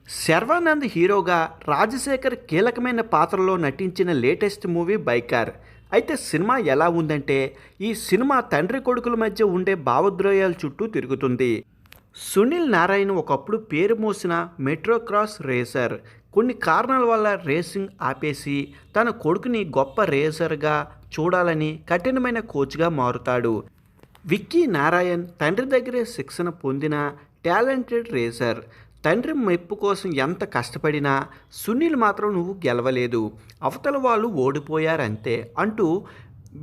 శర్వానంద్ హీరోగా రాజశేఖర్ కీలకమైన పాత్రలో నటించిన లేటెస్ట్ మూవీ బైకర్. అయితే సినిమా ఎలా ఉందంటే, ఈ సినిమా తండ్రి కొడుకుల మధ్య ఉండే భావోద్రేయాల చుట్టూ తిరుగుతుంది. సునీల్ నారాయణ్ ఒకప్పుడు పేరు మోసిన మెట్రో క్రాస్ రేసర్ కొన్ని కారణాల వల్ల రేసింగ్ ఆపేసి తన కొడుకుని గొప్ప రేసర్గా చూడాలని కఠినమైన కోచ్గా మారుతాడు. విక్కీ నారాయణ్ తండ్రి దగ్గరే శిక్షణ పొందిన టాలెంటెడ్ రేసర్. తండ్రి మెప్పు కోసం ఎంత కష్టపడినా సునీల్ మాత్రం నువ్వు గెలవలేదు, అవతల వాళ్ళు ఓడిపోయారంతే అంటూ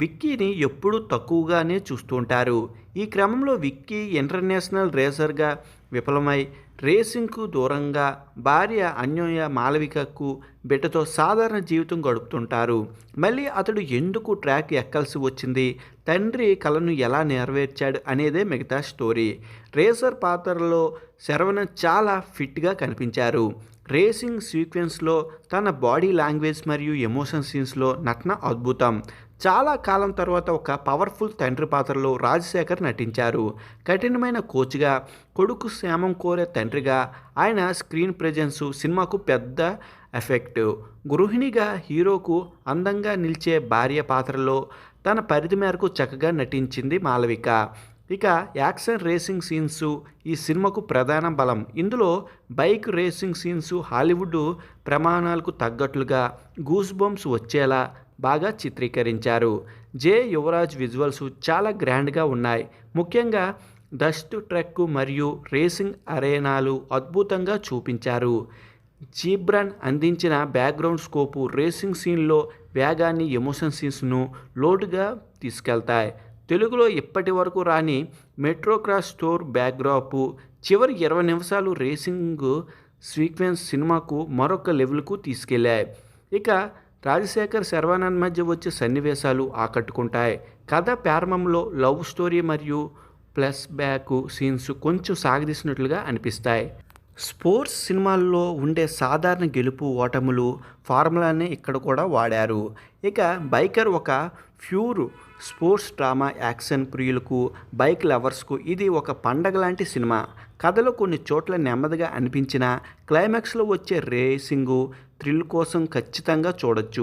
విక్కీని ఎప్పుడూ తక్కువగానే చూస్తుంటారు. ఈ క్రమంలో విక్కీ ఇంటర్నేషనల్ రేసర్గా విఫలమై రేసింగ్కు దూరంగా భార్య అన్యోన్య మాలవికకు బిడ్డతో సాధారణ జీవితం గడుపుతుంటారు. మళ్ళీ అతడు ఎందుకు ట్రాక్ ఎక్కాల్సి వచ్చింది, తండ్రి కలను ఎలా నెరవేర్చాడు అనేదే మిగతా స్టోరీ. రేసర్ పాత్రలో శరవణన్ చాలా ఫిట్గా కనిపించారు. రేసింగ్ సీక్వెన్స్లో తన బాడీ లాంగ్వేజ్ మరియు ఎమోషన్ సీన్స్లో నటన అద్భుతం. చాలా కాలం తర్వాత ఒక పవర్ఫుల్ తండ్రి పాత్రలో రాజశేఖర్ నటించారు. కఠినమైన కోచ్గా, కొడుకు క్షేమం కోరే తండ్రిగా ఆయన స్క్రీన్ ప్రెజెన్సు సినిమాకు పెద్ద ఎఫెక్ట్. గృహిణిగా హీరోకు అందంగా నిలిచే భార్య పాత్రలో తన పరిధి మేరకు చక్కగా నటించింది మాలవిక. ఇక యాక్షన్ రేసింగ్ సీన్స్ ఈ సినిమాకు ప్రధాన బలం. ఇందులో బైక్ రేసింగ్ సీన్స్ హాలీవుడ్ ప్రమాణాలకు తగ్గట్లుగా గూస్ బంప్స్ వచ్చేలా బాగా చిత్రీకరించారు. జే యువరాజ్ విజువల్స్ చాలా గ్రాండ్గా ఉన్నాయి. ముఖ్యంగా డస్ట్ ట్రెక్ మరియు రేసింగ్ అరేనాలు అద్భుతంగా చూపించారు. జీబ్రాన్ అందించిన బ్యాక్గ్రౌండ్ స్కోపు రేసింగ్ సీన్లో వేగాన్ని, ఎమోషన్ సీన్స్ను లోటుగా తీసుకెళ్తాయి. తెలుగులో ఇప్పటి వరకు రాని మెట్రో క్రాస్ స్టోర్ బ్యాక్డ్రాప్, చివరి 20 నిమిషాలు రేసింగ్ సీక్వెన్స్ సినిమాకు మరొక లెవెల్కు తీసుకెళ్లాయి. ఇక రాజశేఖర్ శర్వానంద్ మధ్య వచ్చే సన్నివేశాలు ఆకట్టుకుంటాయి. కథ ప్రారంభంలో లవ్ స్టోరీ మరియు ప్లస్ బ్యాక్ సీన్స్ కొంచెం సాగదీసినట్లుగా అనిపిస్తాయి. స్పోర్ట్స్ సినిమాల్లో ఉండే సాధారణ గెలుపు ఓటములు ఫార్ములానే ఇక్కడ కూడా వాడారు. ఇక బైకర్ ఒక ప్యూర్ స్పోర్ట్స్ డ్రామా. యాక్షన్ ప్రియులకు, బైక్ లవర్స్కు ఇది ఒక పండగ లాంటి సినిమా. కథలో కొన్ని చోట్ల నెమ్మదిగా అనిపించిన క్లైమాక్స్లో వచ్చే రేసింగు థ్రిల్ కోసం ఖచ్చితంగా చూడొచ్చు.